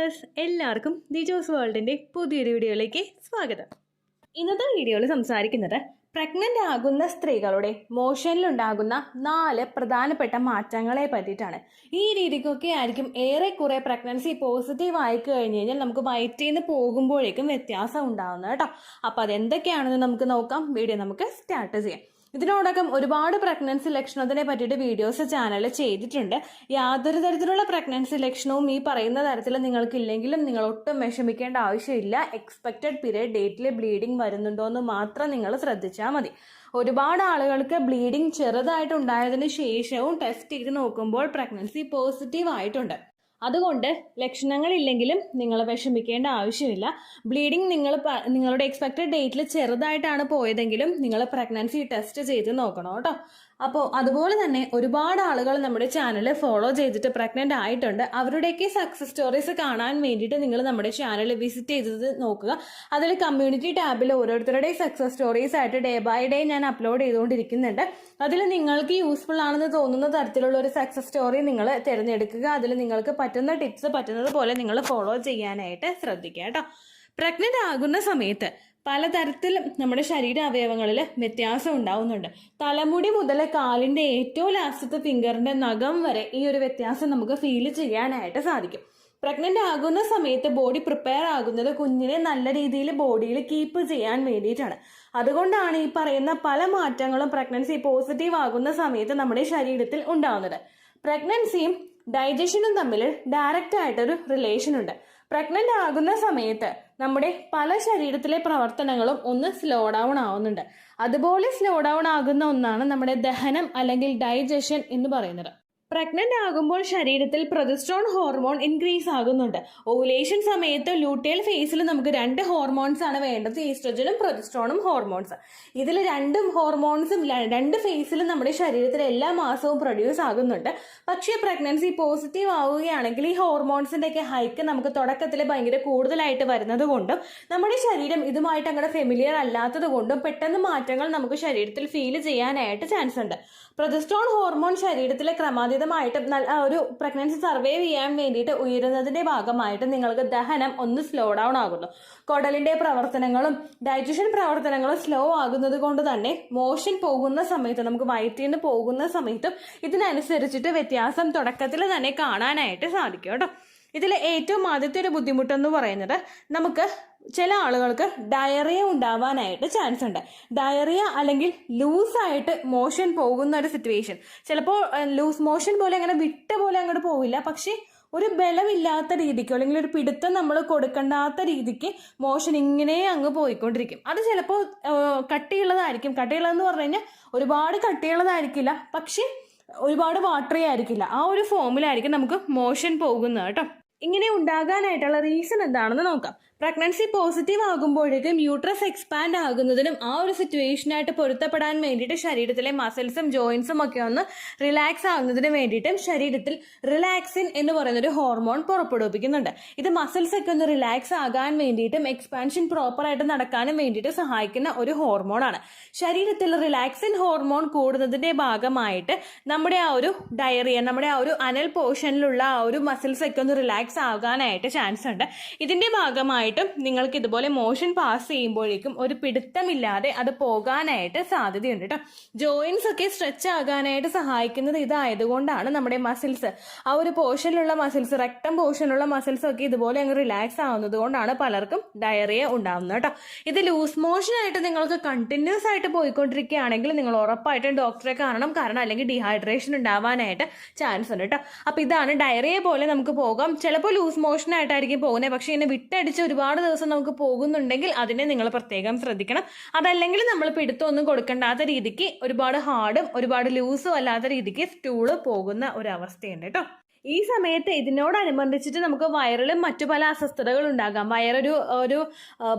Viewers, എല്ലാവർക്കും ദിജോസ് വേൾഡിൻ്റെ പുതിയൊരു വീഡിയോയിലേക്ക് സ്വാഗതം. ഇന്നത്തെ വീഡിയോയിൽ സംസാരിക്കുന്നത് പ്രഗ്നൻ്റ് ആകുന്ന സ്ത്രീകളുടെ മോഷനിലുണ്ടാകുന്ന 4 പ്രധാനപ്പെട്ട മാറ്റങ്ങളെ പറ്റിയിട്ടാണ്. ഈ രീതിക്കൊക്കെ ആയിരിക്കും ഏറെക്കുറെ പ്രഗ്നൻസി പോസിറ്റീവ് ആയി കഴിഞ്ഞ് കഴിഞ്ഞാൽ നമുക്ക് വയറ്റിൽ നിന്ന് പോകുമ്പോഴേക്കും വ്യത്യാസം ഉണ്ടാകുന്നത് കേട്ടോ. അപ്പോൾ അതെന്തൊക്കെയാണെന്ന് നമുക്ക് നോക്കാം. വീഡിയോ നമുക്ക് സ്റ്റാർട്ട് ചെയ്യാം. ഇതിനോടകം ഒരുപാട് പ്രഗ്നൻസി ലക്ഷണത്തിനെ പറ്റിയിട്ട് വീഡിയോസ് ചാനലിൽ ചെയ്തിട്ടുണ്ട്. യാതൊരു തരത്തിലുള്ള പ്രഗ്നൻസി ലക്ഷണവും ഈ പറയുന്ന തരത്തിൽ നിങ്ങൾക്കില്ലെങ്കിലും നിങ്ങൾ ഒട്ടും വിഷമിക്കേണ്ട ആവശ്യമില്ല. എക്സ്പെക്റ്റഡ് പീരിയഡ് ഡേറ്റിൽ ബ്ലീഡിങ് വരുന്നുണ്ടോ എന്ന് മാത്രം നിങ്ങൾ ശ്രദ്ധിച്ചാൽ മതി. ഒരുപാട് ആളുകൾക്ക് ബ്ലീഡിങ് ചെറുതായിട്ടുണ്ടായതിനു ശേഷവും ടെസ്റ്റ് ചെയ്ത് നോക്കുമ്പോൾ പ്രഗ്നൻസി പോസിറ്റീവ് ആയിട്ടുണ്ട്. അതുകൊണ്ട് ലക്ഷണങ്ങളില്ലെങ്കിലും നിങ്ങൾ വിഷമിക്കേണ്ട ആവശ്യമില്ല. ബ്ലീഡിങ് നിങ്ങളുടെ എക്സ്പെക്റ്റഡ് ഡേറ്റിൽ ചെറുതായിട്ടാണ് പോയതെങ്കിലും നിങ്ങൾ പ്രഗ്നൻസി ടെസ്റ്റ് ചെയ്ത് നോക്കണം കേട്ടോ. അപ്പോൾ അതുപോലെ തന്നെ ഒരുപാട് ആളുകൾ നമ്മുടെ ചാനൽ ഫോളോ ചെയ്തിട്ട് പ്രഗ്നൻ്റ് ആയിട്ടുണ്ട്. അവരുടെയൊക്കെ സക്സസ് സ്റ്റോറീസ് കാണാൻ വേണ്ടിയിട്ട് നിങ്ങൾ നമ്മുടെ ചാനൽ വിസിറ്റ് ചെയ്തത് നോക്കുക. അതിൽ കമ്മ്യൂണിറ്റി ടാബിൽ ഓരോരുത്തരുടെ സക്സസ് സ്റ്റോറീസ് ആയിട്ട് ഡേ ബൈ ഡേ ഞാൻ അപ്ലോഡ് ചെയ്തുകൊണ്ടിരിക്കുന്നുണ്ട്. അതിൽ നിങ്ങൾക്ക് യൂസ്ഫുൾ ആണെന്ന് തോന്നുന്ന തരത്തിലുള്ള ഒരു സക്സസ് സ്റ്റോറി നിങ്ങൾ തിരഞ്ഞെടുക്കുക. അതിൽ നിങ്ങൾക്ക് പറ്റുന്ന ടിപ്സ് പറ്റുന്നത് പോലെ നിങ്ങൾ ഫോളോ ചെയ്യാനായിട്ട് ശ്രദ്ധിക്കുക കേട്ടോ. പ്രഗ്നൻ്റ് ആകുന്ന സമയത്ത് പലതരത്തിൽ നമ്മുടെ ശരീര അവയവങ്ങളിൽ വ്യത്യാസം ഉണ്ടാവുന്നുണ്ട്. തലമുടി മുതൽ കാലിൻ്റെ ഏറ്റവും ലാസ്റ്റത്തെ ഫിംഗറിൻ്റെ നഖം വരെ ഈ ഒരു വ്യത്യാസം നമുക്ക് ഫീൽ ചെയ്യാനായിട്ട് സാധിക്കും. പ്രഗ്നൻ്റ് ആകുന്ന സമയത്ത് ബോഡി പ്രിപ്പയർ ആകുന്നത് കുഞ്ഞിനെ നല്ല രീതിയിൽ ബോഡിയിൽ കീപ്പ് ചെയ്യാൻ വേണ്ടിയിട്ടാണ്. അതുകൊണ്ടാണ് ഈ പറയുന്ന പല മാറ്റങ്ങളും പ്രഗ്നൻസി പോസിറ്റീവ് ആകുന്ന സമയത്ത് നമ്മുടെ ശരീരത്തിൽ ഉണ്ടാകുന്നത്. പ്രഗ്നൻസിയും ഡൈജഷനും തമ്മിൽ ഡയറക്റ്റ് ആയിട്ടൊരു റിലേഷൻ ഉണ്ട്. പ്രഗ്നൻ്റ് ആകുന്ന സമയത്ത് നമ്മുടെ പല ശരീരത്തിലെ പ്രവർത്തനങ്ങളും ഒന്ന് സ്ലോ ഡൗൺ ആവുന്നുണ്ട്. അതുപോലെ സ്ലോ ഡൗൺ ആകുന്ന ഒന്നാണ് നമ്മുടെ ദഹനം അല്ലെങ്കിൽ ഡൈജഷൻ എന്ന് പറയുന്നത്. പ്രഗ്നൻ്റ് ആകുമ്പോൾ ശരീരത്തിൽ പ്രൊജസ്ട്രോൺ ഹോർമോൺ ഇൻക്രീസ് ആകുന്നുണ്ട്. ഓവുലേഷൻ സമയത്ത് ലൂട്ടിയൽ ഫേസിൽ നമുക്ക് 2 ഹോർമോൺസ് ആണ് വേണ്ടത്, ഈസ്ട്രജനും പ്രൊജസ്ട്രോണും ഹോർമോൺസ്. ഇതിൽ 2 ഹോർമോൺസും 2 ഫേസിലും നമ്മുടെ ശരീരത്തിൽ എല്ലാ മാസവും പ്രൊഡ്യൂസ് ആകുന്നുണ്ട്. പക്ഷേ പ്രഗ്നൻസി പോസിറ്റീവ് ആവുകയാണെങ്കിൽ ഈ ഹോർമോൺസിന്റെ ഒക്കെ ഹൈക്ക് നമുക്ക് തുടക്കത്തിൽ ഭയങ്കര കൂടുതലായിട്ട് വരുന്നത് കൊണ്ടും നമ്മുടെ ശരീരം ഇതുമായിട്ട് അങ്ങനെ ഫെമിലിയർ അല്ലാത്തത് കൊണ്ടും പെട്ടെന്ന് മാറ്റങ്ങൾ നമുക്ക് ശരീരത്തിൽ ഫീൽ ചെയ്യാനായിട്ട് ചാൻസ് ഉണ്ട്. പ്രൊജസ്ട്രോൺ ഹോർമോൺ ശരീരത്തിലെ ക്രമാതീതമായിട്ട് ഒരു പ്രഗ്നൻസി സർവൈവ് ചെയ്യാൻ വേണ്ടിയിട്ട് ഉയരുന്നതിന്റെ ഭാഗമായിട്ട് നിങ്ങൾക്ക് ദഹനം ഒന്ന് സ്ലോ ഡൗൺ ആകുന്നു. കുടലിന്റെ പ്രവർത്തനങ്ങളും ഡൈജഷൻ പ്രവർത്തനങ്ങളും സ്ലോ ആകുന്നത് കൊണ്ട് തന്നെ മോഷൻ പോകുന്ന സമയത്ത് നമുക്ക് വയറ്റിൽ നിന്ന് പോകുന്ന സമയത്തും ഇതിനനുസരിച്ചിട്ട് വ്യത്യാസം തുടക്കത്തിൽ തന്നെ കാണാനായിട്ട് സാധിക്കും കേട്ടോ. ഇതിൽ ഏറ്റവും ആദ്യത്തെ ഒരു ബുദ്ധിമുട്ടെന്ന് പറയുന്നത് നമുക്ക് ചില ആളുകൾക്ക് ഡയറിയ ഉണ്ടാവാനായിട്ട് ചാൻസ് ഉണ്ട്. ഡയറിയ അല്ലെങ്കിൽ ലൂസായിട്ട് മോഷൻ പോകുന്ന ഒരു സിറ്റുവേഷൻ. ചിലപ്പോൾ ലൂസ് മോഷൻ പോലെ അങ്ങനെ വിട്ട പോലെ അങ്ങോട്ട് പോവില്ല, പക്ഷേ ഒരു ബലമില്ലാത്ത രീതിക്കോ അല്ലെങ്കിൽ ഒരു പിടുത്തം നമ്മൾ കൊടുക്കേണ്ടാത്ത രീതിക്ക് മോഷൻ ഇങ്ങനെ അങ്ങ് പോയിക്കൊണ്ടിരിക്കും. അത് ചിലപ്പോൾ കട്ടിയുള്ളതായിരിക്കും. കട്ടിയുള്ളതെന്ന് പറഞ്ഞു കഴിഞ്ഞാൽ ഒരുപാട് കട്ടിയുള്ളതായിരിക്കില്ല, പക്ഷേ ഒരുപാട് വാട്ടറി ആയിരിക്കില്ല. ആ ഒരു ഫോമിലായിരിക്കും നമുക്ക് മോഷൻ പോകുന്നത് കേട്ടോ. ഇങ്ങനെ ഉണ്ടാകാനായിട്ടുള്ള റീസൺ എന്താണെന്ന് നോക്കാം. പ്രഗ്നൻസി പോസിറ്റീവ് ആകുമ്പോഴേക്കും യൂട്രസ് എക്സ്പാൻഡ് ആകുന്നതിനും ആ ഒരു സിറ്റുവേഷനായിട്ട് പൊരുത്തപ്പെടാൻ വേണ്ടിയിട്ട് ശരീരത്തിലെ മസിൽസും ജോയിൻസും ഒക്കെ ഒന്ന് റിലാക്സ് ആകുന്നതിന് വേണ്ടിയിട്ടും ശരീരത്തിൽ റിലാക്സിൻ എന്ന് പറയുന്നൊരു ഹോർമോൺ പുറപ്പെടുവിപ്പിക്കുന്നുണ്ട്. ഇത് മസിൽസ് ഒക്കെ ഒന്ന് റിലാക്സ് ആകാൻ വേണ്ടിയിട്ടും എക്സ്പാൻഷൻ പ്രോപ്പറായിട്ട് നടക്കാനും വേണ്ടിയിട്ട് സഹായിക്കുന്ന ഒരു ഹോർമോണാണ്. ശരീരത്തിൽ റിലാക്സിൻ ഹോർമോൺ കൂടുന്നതിന്റെ ഭാഗമായിട്ട് നമ്മുടെ ആ ഒരു ഡയറിയ, നമ്മുടെ ആ ഒരു അനൽ പോർഷനിലുള്ള ആ ഒരു മസിൽസ് ഒക്കെ ഒന്ന് റിലാക്സ് ആകാനായിട്ട് ചാൻസ് ഉണ്ട്. ഇതിന്റെ ഭാഗമായിട്ടും നിങ്ങൾക്ക് ഇതുപോലെ മോഷൻ പാസ് ചെയ്യുമ്പോഴേക്കും ഒരു പിടുത്തമില്ലാതെ അത് പോകാനായിട്ട് സാധ്യതയുണ്ട് കേട്ടോ. ജോയിൻസ് ഒക്കെ സ്ട്രെച്ച് ആകാനായിട്ട് സഹായിക്കുന്നത് ഇതായതുകൊണ്ടാണ് നമ്മുടെ മസിൽസ്, ആ ഒരു പോർഷനിലുള്ള മസിൽസ്, റെക്ടം പോർഷനിലുള്ള മസിൽസ് ഒക്കെ ഇതുപോലെ അങ്ങ് റിലാക്സ് ആവുന്നത് കൊണ്ടാണ് പലർക്കും ഡയറിയ ഉണ്ടാവുന്നത് കേട്ടോ. ഇത് ലൂസ് മോഷൻ ആയിട്ട് നിങ്ങൾക്ക് കണ്ടിന്യൂസ് ആയിട്ട് പോയിക്കൊണ്ടിരിക്കുകയാണെങ്കിൽ നിങ്ങൾ ഉറപ്പായിട്ടും ഡോക്ടറെ കാണണം. കാരണം അല്ലെങ്കിൽ ഡീഹൈഡ്രേഷൻ ഉണ്ടാവാനായിട്ട് ചാൻസ് ഉണ്ട് കേട്ടോ. അപ്പൊ ഇതാണ് ഡയറിയ പോലെ നമുക്ക് പോകാം. ചിലപ്പോൾ ലൂസ് മോഷൻ ആയിട്ടായിരിക്കും പോകുന്നത്, പക്ഷെ ഇങ്ങനെ വിട്ടടിച്ച് ഒരുപാട് ദിവസം നമുക്ക് പോകുന്നുണ്ടെങ്കിൽ അതിനെ നിങ്ങൾ പ്രത്യേകം ശ്രദ്ധിക്കണം. അതല്ലെങ്കിൽ നമ്മൾ പിടുത്തമൊന്നും കൊടുക്കേണ്ടാത്ത രീതിക്ക് ഒരുപാട് ഹാർഡും ഒരുപാട് ലൂസും അല്ലാത്ത രീതിക്ക് സ്റ്റൂള് പോകുന്ന ഒരു അവസ്ഥയുണ്ട് കേട്ടോ. ഈ സമയത്ത് ഇതിനോടനുബന്ധിച്ചിട്ട് നമുക്ക് വയറിലും മറ്റു പല അസ്വസ്ഥതകൾ ഉണ്ടാകാം. വയറൊരു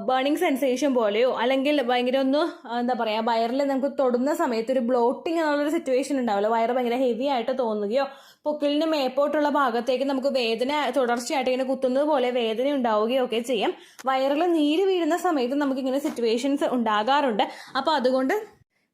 ബേണിംഗ് സെൻസേഷൻ പോലെയോ അല്ലെങ്കിൽ ഭയങ്കര ഒന്ന് എന്താ പറയുക, വയറിൽ നമുക്ക് തൊടുന്ന സമയത്ത് ഒരു ബ്ലോട്ടിങ് എന്നുള്ളൊരു സിറ്റുവേഷൻ ഉണ്ടാവില്ല. വയറ് ഭയങ്കര ഹെവി ആയിട്ട് തോന്നുകയോ പൊക്കിളിന് മേപ്പോട്ടുള്ള ഭാഗത്തേക്ക് നമുക്ക് വേദന തുടർച്ചയായിട്ട് ഇങ്ങനെ കുത്തുന്നത് പോലെ വേദന ഉണ്ടാവുകയോ ഒക്കെ ചെയ്യാം. വയറിൽ നീര് വീഴുന്ന സമയത്ത് നമുക്കിങ്ങനെ സിറ്റുവേഷൻസ് ഉണ്ടാകാറുണ്ട്. അപ്പോൾ അതുകൊണ്ട്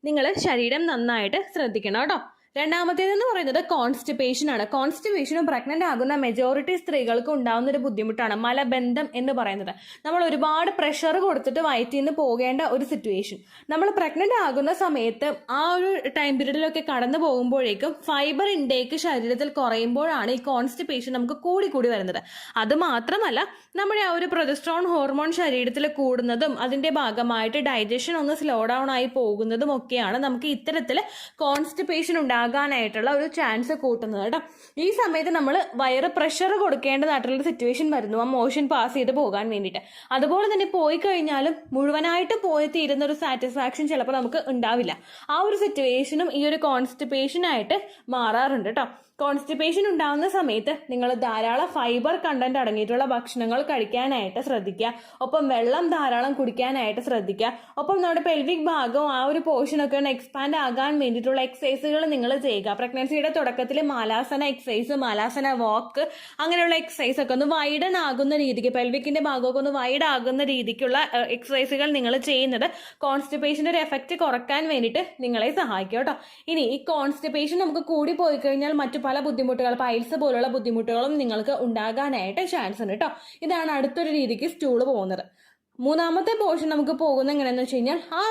നിങ്ങൾ ശരീരം നന്നായിട്ട് ശ്രദ്ധിക്കണം കേട്ടോ. രണ്ടാമത്തേതെന്ന് പറയുന്നത് കോൺസ്റ്റിപ്പേഷൻ ആണ്. കോൺസ്റ്റിപ്പേഷനും പ്രഗ്നന്റ് ആകുന്ന മെജോറിറ്റി സ്ത്രീകൾക്ക് ഉണ്ടാകുന്ന ഒരു ബുദ്ധിമുട്ടാണ് മലബന്ധം എന്ന് പറയുന്നത്. നമ്മൾ ഒരുപാട് പ്രഷർ കൊടുത്തിട്ട് വയറ്റിൽ നിന്ന് പോകേണ്ട ഒരു സിറ്റുവേഷൻ. നമ്മൾ പ്രഗ്നന്റ് ആകുന്ന സമയത്ത് ആ ഒരു ടൈം പീരീഡിലൊക്കെ കടന്നു പോകുമ്പോഴേക്കും ഫൈബർ ഇൻടേക്ക് ശരീരത്തിൽ കുറയുമ്പോഴാണ് ഈ കോൺസ്റ്റിപ്പേഷൻ നമുക്ക് കൂടി വരുന്നത്. അത് മാത്രമല്ല നമ്മുടെ ആ ഒരു പ്രൊജസ്ട്രോൺ ഹോർമോൺ ശരീരത്തിൽ കൂടുന്നതും അതിന്റെ ഭാഗമായിട്ട് ഡൈജഷൻ ഒന്ന് സ്ലോ ഡൗൺ ആയി പോകുന്നതും ഒക്കെയാണ് നമുക്ക് ഇത്തരത്തിൽ കോൺസ്റ്റിപ്പേഷൻ ഉണ്ടാകാനായിട്ടുള്ള ഒരു ചാൻസ് കൂട്ടുന്നത് കേട്ടോ. ഈ സമയത്ത് നമ്മൾ വയറ് പ്രഷർ കൊടുക്കേണ്ടതായിട്ടുള്ള സിറ്റുവേഷൻ വരുന്നു ആ മോഷൻ പാസ് ചെയ്ത് പോകാൻ വേണ്ടിയിട്ട്. അതുപോലെ തന്നെ പോയി കഴിഞ്ഞാലും മുഴുവനായിട്ട് പോയി തീരുന്ന ഒരു സാറ്റിസ്ഫാക്ഷൻ ചിലപ്പോൾ നമുക്ക് ഉണ്ടാവില്ല. ആ ഒരു സിറ്റുവേഷനും ഈ ഒരു കോൺസ്റ്റിപ്പേഷനായിട്ട് മാറാറുണ്ട് കേട്ടോ. കോൺസ്റ്റിപ്പേഷൻ ഉണ്ടാകുന്ന സമയത്ത് നിങ്ങൾ ധാരാളം ഫൈബർ കണ്ടന്റ് അടങ്ങിയിട്ടുള്ള ഭക്ഷണങ്ങൾ കഴിക്കാനായിട്ട് ശ്രദ്ധിക്കുക. ഒപ്പം വെള്ളം ധാരാളം കുടിക്കാനായിട്ട് ശ്രദ്ധിക്കുക. ഒപ്പം നമ്മുടെ പെൽവിക് ഭാഗവും ആ ഒരു പോർഷനൊക്കെ ഒന്ന് എക്സ്പാൻഡ് ആകാൻ വേണ്ടിയിട്ടുള്ള എക്സസൈസുകൾ നിങ്ങൾ ചെയ്യുക. പ്രഗ്നൻസിയുടെ തുടക്കത്തിൽ മാലാസന എക്സസൈസ്, മാലാസന വാക്ക്, അങ്ങനെയുള്ള എക്സസൈസ് ഒക്കെ ഒന്ന് വൈഡൻ ആകുന്ന രീതിക്ക്, പെൽവിക്കിന്റെ ഭാഗമൊക്കെ ഒന്ന് വൈഡ് ആകുന്ന രീതിക്കുള്ള എക്സസൈസുകൾ നിങ്ങൾ ചെയ്യുന്നത് കോൺസ്റ്റിപ്പേഷന്റെ ഒരു എഫക്റ്റ് കുറക്കാൻ വേണ്ടിയിട്ട് നിങ്ങളെ സഹായിക്കും കേട്ടോ. ഇനി ഈ കോൺസ്റ്റിപ്പേഷൻ നമുക്ക് കൂടി പോയി കഴിഞ്ഞാൽ മറ്റു പല ബുദ്ധിമുട്ടുകൾ, പൈൽസ് പോലുള്ള ബുദ്ധിമുട്ടുകളും നിങ്ങൾക്ക് ഉണ്ടാകാനായിട്ട് ചാൻസ് ഉണ്ട് കേട്ടോ. ഇതാണ് അടുത്തൊരു രീതിക്ക് സ്റ്റൂള് പോകുന്നത്. മൂന്നാമത്തെ പോർഷൻ നമുക്ക് പോകുന്ന എങ്ങനെയാണെന്ന് വെച്ച് കഴിഞ്ഞാൽ ആ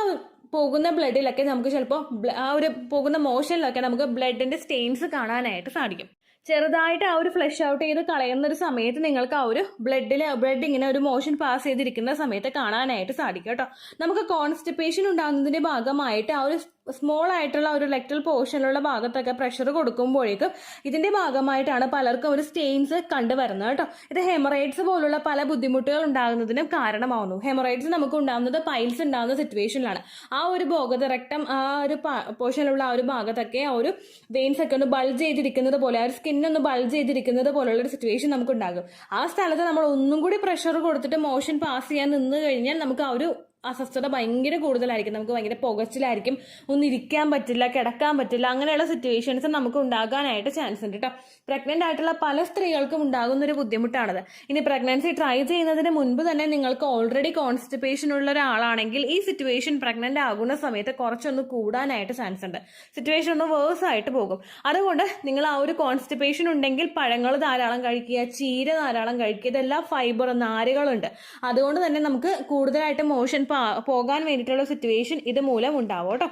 പോകുന്ന ബ്ലഡിലൊക്കെ നമുക്ക് ചിലപ്പോൾ ആ ഒരു പോകുന്ന മോഷനിലൊക്കെ നമുക്ക് ബ്ലഡിന്റെ സ്റ്റെയിൻസ് കാണാനായിട്ട് സാധിക്കും. ചെറുതായിട്ട് ആ ഒരു ഫ്ലഷ് ഔട്ട് ചെയ്ത് കളയുന്ന ഒരു സമയത്ത് നിങ്ങൾക്ക് ആ ഒരു ബ്ലഡ് ഇങ്ങനെ ഒരു മോഷൻ പാസ് ചെയ്തിരിക്കുന്ന സമയത്ത് കാണാനായിട്ട് സാധിക്കും കേട്ടോ. നമുക്ക് കോൺസ്റ്റിപ്പേഷൻ ഉണ്ടാകുന്നതിന്റെ ഭാഗമായിട്ട് ആ ഒരു സ്മോൾ ആയിട്ടുള്ള ഒരു ലെക്ടൽ പോർഷനിലുള്ള ഭാഗത്തൊക്കെ പ്രഷർ കൊടുക്കുമ്പോഴേക്കും ഇതിന്റെ ഭാഗമായിട്ടാണ് പലർക്കും ഒരു സ്റ്റെയിൻസ് കണ്ടുവരുന്നത് കേട്ടോ. ഇത് ഹെമറൈഡ്സ് പോലുള്ള പല ബുദ്ധിമുട്ടുകൾ ഉണ്ടാകുന്നതിനും കാരണമാവുന്നു. ഹെമറൈഡ്സ് നമുക്ക് ഉണ്ടാകുന്നത് പൈൽസ് ഉണ്ടാകുന്ന സിറ്റുവേഷനിലാണ്. ആ ഒരു ഭാഗത്ത് റെക്ടം ആ ഒരു പോർഷനിലുള്ള ആ ഒരു ഭാഗത്തൊക്കെ ആ ഒരു വെയിൻസ് ഒക്കെ ഒന്ന് ബൾജ് ചെയ്തിരിക്കുന്നത് പോലെ, ആ ഒരു സ്കിന്നൊന്ന് ബൾജ് ചെയ്തിരിക്കുന്നത് പോലുള്ള ഒരു സിറ്റുവേഷൻ നമുക്ക് ഉണ്ടാകും. ആ സ്ഥലത്ത് നമ്മൾ ഒന്നും കൂടി പ്രഷർ കൊടുത്തിട്ട് മോഷൻ പാസ് ചെയ്യാൻ നിന്ന് കഴിഞ്ഞാൽ നമുക്ക് ആ ഒരു അസ്വസ്ഥത ഭയങ്കര കൂടുതലായിരിക്കും. നമുക്ക് ഭയങ്കര പുകച്ചിലായിരിക്കും, ഒന്നും ഇരിക്കാൻ പറ്റില്ല, കിടക്കാൻ പറ്റില്ല, അങ്ങനെയുള്ള സിറ്റുവേഷൻസ് നമുക്ക് ഉണ്ടാകാനായിട്ട് ചാൻസ് ഉണ്ട് കേട്ടോ. പ്രഗ്നന്റ് ആയിട്ടുള്ള പല സ്ത്രീകൾക്കും ഉണ്ടാകുന്ന ഒരു ബുദ്ധിമുട്ടാണത്. ഇനി പ്രഗ്നൻസി ട്രൈ ചെയ്യുന്നതിന് മുൻപ് തന്നെ നിങ്ങൾക്ക് ഓൾറെഡി കോൺസ്റ്റിപ്പേഷൻ ഉള്ള ഒരാളാണെങ്കിൽ ഈ സിറ്റുവേഷൻ പ്രഗ്നന്റ് ആകുന്ന സമയത്ത് കുറച്ചൊന്ന് കൂടാനായിട്ട് ചാൻസ് ഉണ്ട്. സിറ്റുവേഷൻ ഒന്ന് വേഴ്സ് ആയിട്ട് പോകും. അതുകൊണ്ട് നിങ്ങൾ ആ ഒരു കോൺസ്റ്റിപ്പേഷൻ ഉണ്ടെങ്കിൽ പഴങ്ങൾ ധാരാളം കഴിക്കുക, ചീര ധാരാളം കഴിക്കുക, ഇതെല്ലാം ഫൈബർ നാരുകളുണ്ട്. അതുകൊണ്ട് തന്നെ നമുക്ക് കൂടുതലായിട്ട് മോഷൻ പോകാൻ വേണ്ടിയിട്ടുള്ള സിറ്റുവേഷൻ ഇത് മൂലം ഉണ്ടാവും കേട്ടോ.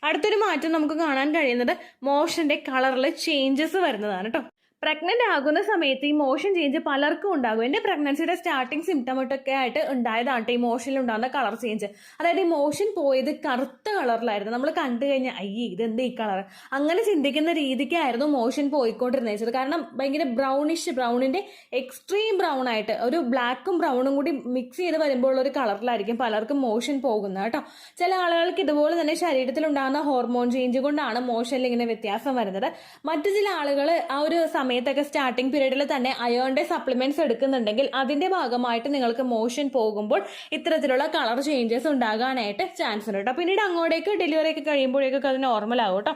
അടുത്തൊരു മാറ്റം നമുക്ക് കാണാൻ കഴിയുന്നത് മോഷന്റെ കളറിൽ ചേഞ്ചസ് വരുന്നതാണ് കേട്ടോ. പ്രഗ്നന്റ് ആകുന്ന സമയത്ത് ഈ മോഷൻ ചേഞ്ച് പലർക്കും ഉണ്ടാകും. എൻ്റെ പ്രഗ്നൻസിയുടെ സ്റ്റാർട്ടിങ് സിംറ്റമൊക്കെ ആയിട്ട് ഉണ്ടായതാണ് ഈ മോഷനിൽ ഉണ്ടാകുന്ന കളർ ചേഞ്ച്. അതായത് ഈ മോഷൻ പോയത് കറുത്ത കളറിലായിരുന്നു. നമ്മൾ കണ്ടു കഴിഞ്ഞാൽ അയ്യേ ഇതെന്ത് ഈ കളർ, അങ്ങനെ ചിന്തിക്കുന്ന രീതിക്കായിരുന്നു മോഷൻ പോയിക്കൊണ്ടിരുന്നത്. കാരണം ഭയങ്കര ബ്രൗണിന്റെ എക്സ്ട്രീം ബ്രൗൺ ആയിട്ട് ഒരു ബ്ലാക്കും ബ്രൗണും കൂടി മിക്സ് ചെയ്ത് വരുമ്പോൾ ഒരു കളറിലായിരിക്കും പലർക്കും മോഷൻ പോകുന്നത് കേട്ടോ. ചില ആളുകൾക്ക് ഇതുപോലെ തന്നെ ശരീരത്തിൽ ഉണ്ടാകുന്ന ഹോർമോൺ ചേഞ്ച് കൊണ്ടാണ് മോഷനിൽ ഇങ്ങനെ വ്യത്യാസം വരുന്നത്. മറ്റു ചില ആളുകൾ ആ ഒരു സമയത്തൊക്കെ സ്റ്റാർട്ടിംഗ് പീരീഡിൽ തന്നെ അയോണിന്റെ സപ്ലിമെന്റ്സ് എടുക്കുന്നുണ്ടെങ്കിൽ അതിന്റെ ഭാഗമായിട്ട് നിങ്ങൾക്ക് മോഷൻ പോകുമ്പോൾ ഇത്തരത്തിലുള്ള കളർ ചേഞ്ചസ് ഉണ്ടാകാനായിട്ട് ചാൻസ് ഉണ്ട് കേട്ടോ. പിന്നീട് അങ്ങോട്ടേക്ക് ഡെലിവറി ഒക്കെ കഴിയുമ്പോഴേക്കൊക്കെ അത് നോർമൽ ആവും കേട്ടോ.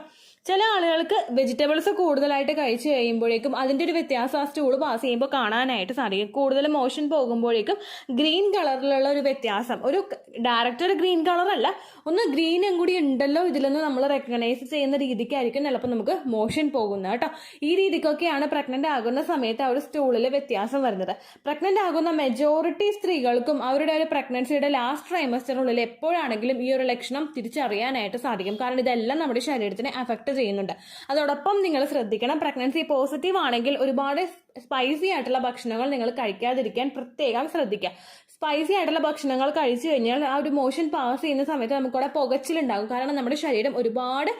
ചില ആളുകൾക്ക് വെജിറ്റബിൾസ് കൂടുതലായിട്ട് കഴിച്ചു കഴിയുമ്പോഴേക്കും അതിൻ്റെ ഒരു വ്യത്യാസം ആ സ്റ്റൂള് പാസ് ചെയ്യുമ്പോൾ കാണാനായിട്ട് സാധിക്കും. കൂടുതൽ മോഷൻ പോകുമ്പോഴേക്കും ഗ്രീൻ കളറിലുള്ള ഒരു വ്യത്യാസം, ഒരു ഡയറക്റ്റ് ഒരു ഗ്രീൻ കളറല്ല, ഒന്ന് ഗ്രീനും കൂടി ഉണ്ടല്ലോ ഇതിലൊന്ന് നമ്മൾ റെക്കഗ്നൈസ് ചെയ്യുന്ന രീതിക്കായിരിക്കും ചിലപ്പോൾ നമുക്ക് മോഷൻ പോകുന്നത് കേട്ടോ. ഈ രീതിക്കൊക്കെയാണ് പ്രഗ്നന്റ് ആകുന്ന സമയത്ത് ആ ഒരു സ്റ്റൂളിൽ വ്യത്യാസം വരുന്നത്. പ്രഗ്നന്റ് ആകുന്ന മെജോറിറ്റി സ്ത്രീകൾക്കും അവരുടെ ഒരു പ്രഗ്നൻസിയുടെ ലാസ്റ്റ് ട്രൈമസ്റ്ററിനുള്ളിൽ എപ്പോഴാണെങ്കിലും ഈ ഒരു ലക്ഷണം തിരിച്ചറിയാനായിട്ട് സാധിക്കും. കാരണം ഇതെല്ലാം നമ്മുടെ ശരീരത്തിനെ അഫക്ട് ചെയ്യുന്നുണ്ട്. അതോടൊപ്പം നിങ്ങൾ ശ്രദ്ധിക്കണം, പ്രഗ്നൻസി പോസിറ്റീവ് ആണെങ്കിൽ ഒരുപാട് സ്പൈസി ആയിട്ടുള്ള ഭക്ഷണങ്ങൾ നിങ്ങൾ കഴിക്കാതിരിക്കാൻ പ്രത്യേകം ശ്രദ്ധിക്കുക. സ്പൈസി ആയിട്ടുള്ള ഭക്ഷണങ്ങൾ കഴിച്ചു കഴിഞ്ഞാൽ ആ ഒരു മോഷൻ പാസ് ചെയ്യുന്ന സമയത്ത് നമുക്കവിടെ പുകച്ചിലുണ്ടാകും. കാരണം നമ്മുടെ ശരീരം ഒരുപാട്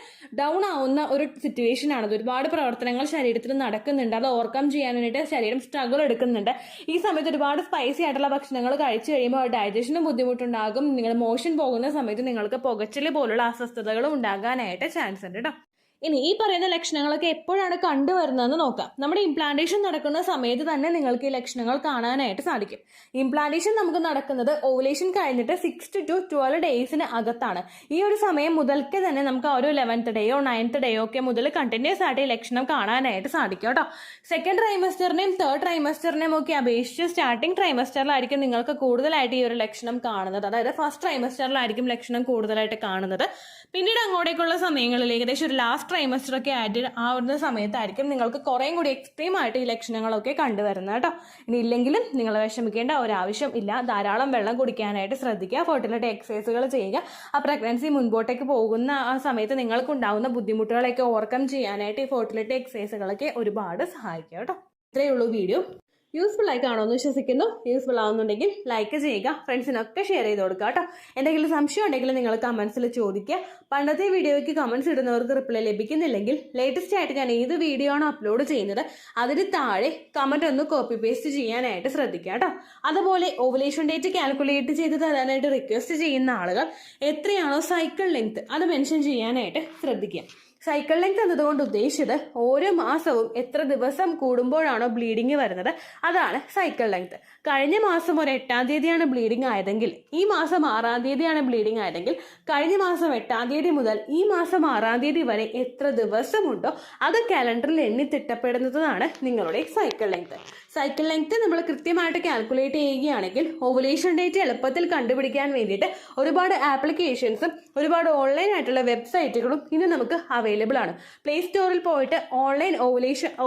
ഡൗൺ ആവുന്ന ഒരു സിറ്റുവേഷൻ ആണത്. ഒരുപാട് പ്രവർത്തനങ്ങൾ ശരീരത്തിൽ നടക്കുന്നുണ്ട്. അത് ഓവർകം ചെയ്യാൻ വേണ്ടിയിട്ട് ശരീരം സ്ട്രഗിൾ എടുക്കുന്നുണ്ട്. ഈ സമയത്ത് ഒരുപാട് സ്പൈസി ആയിട്ടുള്ള ഭക്ഷണങ്ങൾ കഴിച്ചു കഴിയുമ്പോൾ ഡൈജഷനും ബുദ്ധിമുട്ടുണ്ടാകും. നിങ്ങൾ മോഷൻ പോകുന്ന സമയത്ത് നിങ്ങൾക്ക് പുകച്ചിൽ പോലുള്ള അസ്വസ്ഥതകളും ഉണ്ടാകാനായിട്ട് ചാൻസ് ഉണ്ട് കേട്ടോ. ഇനി ഈ പറയുന്ന ലക്ഷണങ്ങളൊക്കെ എപ്പോഴാണ് കണ്ടുവരുന്നതെന്ന് നോക്കാം. നമ്മുടെ ഇംപ്ലാന്റേഷൻ നടക്കുന്ന സമയത്ത് തന്നെ നിങ്ങൾക്ക് ഈ ലക്ഷണങ്ങൾ കാണാനായിട്ട് സാധിക്കും. ഇംപ്ലാന്റേഷൻ നമുക്ക് നടക്കുന്നത് ഓവുലേഷൻ കഴിഞ്ഞിട്ട് 6 to 12 ഡേയ്സിന് അകത്താണ്. ഈ ഒരു സമയം മുതൽക്ക് തന്നെ നമുക്ക് ആ ഒരു 11th ഡേയോ 9th ഡേയോ ഒക്കെ മുതൽ കണ്ടിന്യൂസ് ആയിട്ട് ഈ ലക്ഷണം കാണാനായിട്ട് സാധിക്കും കേട്ടോ. സെക്കൻഡ് ട്രൈമസ്റ്ററിനെയും തേർഡ് ട്രൈമസ്റ്ററിനെയും ഒക്കെ അപേക്ഷിച്ച് സ്റ്റാർട്ടിംഗ് ട്രൈമസ്റ്ററിലായിരിക്കും നിങ്ങൾക്ക് കൂടുതലായിട്ട് ഈ ഒരു ലക്ഷണം കാണുന്നത്. അതായത് ഫസ്റ്റ് ട്രൈമസ്റ്ററിലായിരിക്കും ലക്ഷണം കൂടുതലായിട്ട് കാണുന്നത്. പിന്നീട് അങ്ങോട്ടേക്കുള്ള സമയങ്ങളിൽ ഏകദേശം ഒരു ലാസ്റ്റ് ട്രൈമസ്റ്റർ ഒക്കെ ആയിട്ട് ആവുന്ന സമയത്തായിരിക്കും നിങ്ങൾക്ക് കുറേയും കൂടി എക്സ്ട്രീം ആയിട്ട് ഈ ലക്ഷണങ്ങളൊക്കെ കണ്ടുവരുന്നത് കേട്ടോ. ഇനി ഇല്ലെങ്കിലും നിങ്ങൾ വിഷമിക്കേണ്ട ഒരാവശ്യം ഇല്ല. ധാരാളം വെള്ളം കുടിക്കാനായിട്ട് ശ്രദ്ധിക്കുക, ഫെർട്ടിലിറ്റി എക്സസൈസുകൾ ചെയ്യുക. ആ പ്രഗ്നൻസി മുൻപോട്ടേക്ക് പോകുന്ന ആ സമയത്ത് നിങ്ങൾക്കുണ്ടാവുന്ന ബുദ്ധിമുട്ടുകളൊക്കെ ഓവർകം ചെയ്യാനായിട്ട് ഈ ഫെർട്ടിലിറ്റി എക്സസൈസുകളൊക്കെ ഒരുപാട് സഹായിക്കുക കേട്ടോ. ഇത്രയേ ഉള്ളൂ വീഡിയോ. യൂസ്ഫുൾ ആയി കാണുമെന്ന് വിശ്വസിക്കുന്നു. യൂസ്ഫുൾ ആവുന്നുണ്ടെങ്കിൽ ലൈക്ക് ചെയ്യുക, ഫ്രണ്ട്സിനൊക്കെ ഷെയർ ചെയ്ത് കൊടുക്കുക കേട്ടോ. എന്തെങ്കിലും സംശയം ഉണ്ടെങ്കിൽ നിങ്ങൾ കമൻസിൽ ചോദിക്കുക. പണ്ടത്തെ വീഡിയോയ്ക്ക് കമൻസ് ഇടുന്നവർക്ക് റിപ്ലൈ ലഭിക്കുന്നില്ലെങ്കിൽ ലേറ്റസ്റ്റ് ആയിട്ട് ഞാൻ ഏത് വീഡിയോ ആണോ അപ്ലോഡ് ചെയ്യുന്നത് അതിന് താഴെ കമൻറ്റ് ഒന്ന് കോപ്പി പേസ്റ്റ് ചെയ്യാനായിട്ട് ശ്രദ്ധിക്കുക കേട്ടോ. അതുപോലെ ഓവുലേഷൻ ഡേറ്റ് കാൽക്കുലേറ്റ് ചെയ്ത് തരാനായിട്ട് റിക്വസ്റ്റ് ചെയ്യുന്ന ആളുകൾ എത്രയാണോ സൈക്കിൾ ലെങ്ത് അത് മെൻഷൻ ചെയ്യാനായിട്ട് ശ്രദ്ധിക്കുക. സൈക്കിൾ ലെങ്ത് എന്നതുകൊണ്ട് ഉദ്ദേശിച്ചത് ഓരോ മാസവും എത്ര ദിവസം കൂടുമ്പോഴാണോ ബ്ലീഡിങ് വരുന്നത് അതാണ് സൈക്കിൾ ലെങ്ത്. കഴിഞ്ഞ മാസം ഒരു 8-ാം തീയതിയാണ് ബ്ലീഡിങ് ആയതെങ്കിൽ ഈ മാസം 6-ാം തീയതിയാണ് ബ്ലീഡിങ് ആയതെങ്കിൽ കഴിഞ്ഞ മാസം 8-ാം തീയതി മുതൽ ഈ മാസം 6-ാം തീയതി വരെ എത്ര ദിവസമുണ്ടോ അത് കാലണ്ടറിൽ എണ്ണി തിട്ടപ്പെടുന്നതാണ് നിങ്ങളുടെ സൈക്കിൾ ലെങ്ത്. സൈക്കിൾ ലെങ്ത് നമ്മൾ കൃത്യമായിട്ട് കാൽക്കുലേറ്റ് ചെയ്യുകയാണെങ്കിൽ ഓവുലേഷൻ ഡേറ്റ് എളുപ്പത്തിൽ കണ്ടുപിടിക്കാൻ വേണ്ടിയിട്ട് ഒരുപാട് ആപ്ലിക്കേഷൻസും ഒരുപാട് ഓൺലൈൻ ആയിട്ടുള്ള വെബ്സൈറ്റുകളും ഇന്ന് നമുക്ക് അവൈലബിൾ ആണ്. പ്ലേ സ്റ്റോറിൽ പോയിട്ട് ഓൺലൈൻ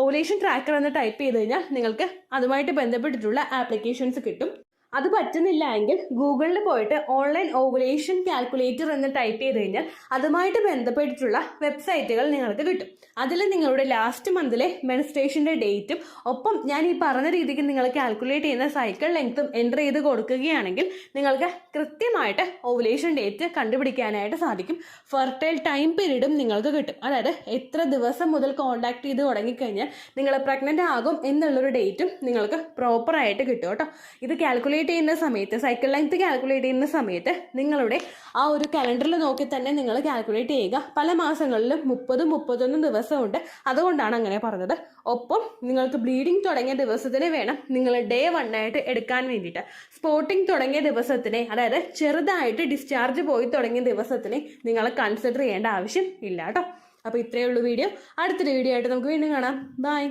ഓവുലേഷൻ ട്രാക്കർ എന്ന് ടൈപ്പ് ചെയ്ത് കഴിഞ്ഞാൽ നിങ്ങൾക്ക് അതുമായിട്ട് ബന്ധപ്പെട്ടിട്ടുള്ള ആപ്ലിക്കേഷൻസ് കിട്ടും. അത് പറ്റുന്നില്ല എങ്കിൽ ഗൂഗിളിൽ പോയിട്ട് ഓൺലൈൻ ഓവുലേഷൻ കാൽക്കുലേറ്റർ എന്ന് ടൈപ്പ് ചെയ്ത് കഴിഞ്ഞാൽ അതുമായിട്ട് ബന്ധപ്പെട്ടിട്ടുള്ള വെബ്സൈറ്റുകൾ നിങ്ങൾക്ക് കിട്ടും. അതിൽ നിങ്ങളുടെ ലാസ്റ്റ് മന്തിലെ മെൻസ്ട്രേഷൻ്റെ ഡേറ്റും ഒപ്പം ഞാൻ ഈ പറഞ്ഞ രീതിക്ക് നിങ്ങൾ കാൽക്കുലേറ്റ് ചെയ്യുന്ന സൈക്കിൾ ലെങ്ത്തും എൻ്റർ ചെയ്ത് കൊടുക്കുകയാണെങ്കിൽ നിങ്ങൾക്ക് കൃത്യമായിട്ട് ഓവുലേഷൻ ഡേറ്റ് കണ്ടുപിടിക്കാനായിട്ട് സാധിക്കും. ഫെർട്ടൈൽ ടൈം പീരീഡും നിങ്ങൾക്ക് കിട്ടും. അതായത് എത്ര ദിവസം മുതൽ കോൺടാക്ട് ചെയ്ത് തുടങ്ങിക്കഴിഞ്ഞാൽ നിങ്ങൾ പ്രഗ്നൻ്റ് ആകും എന്നുള്ളൊരു ഡേറ്റും നിങ്ങൾക്ക് പ്രോപ്പറായിട്ട് കിട്ടും കേട്ടോ. ഇത് കാൽക്കുലേറ്റ് ചെയ്യുന്ന സമയത്ത് സൈക്കിൾ ലെങ്ത് കാൽക്കുലേറ്റ് ചെയ്യുന്ന സമയത്ത് നിങ്ങളുടെ ആ ഒരു കലണ്ടറിൽ നോക്കി തന്നെ നിങ്ങൾ കാൽക്കുലേറ്റ് ചെയ്യുക. പല മാസങ്ങളിലും 30-31 ദിവസമുണ്ട്, അതുകൊണ്ടാണ് അങ്ങനെ പറഞ്ഞത്. ഒപ്പം നിങ്ങൾക്ക് ബ്ലീഡിങ് തുടങ്ങിയ ദിവസത്തിന് വേണം നിങ്ങൾ ഡേ 1 ആയിട്ട് എടുക്കാൻ വേണ്ടിയിട്ട്. സ്പോട്ടിങ് തുടങ്ങിയ ദിവസത്തിനെ, അതായത് ചെറുതായിട്ട് ഡിസ്ചാർജ് പോയി തുടങ്ങിയ ദിവസത്തിനെ നിങ്ങൾ കൺസിഡർ ചെയ്യേണ്ട ആവശ്യം ഇല്ല കേട്ടോ. അപ്പോൾ ഇത്രയേ ഉള്ളൂ വീഡിയോ. അടുത്തൊരു വീഡിയോ ആയിട്ട് നമുക്ക് വീണ്ടും കാണാം. ബൈ.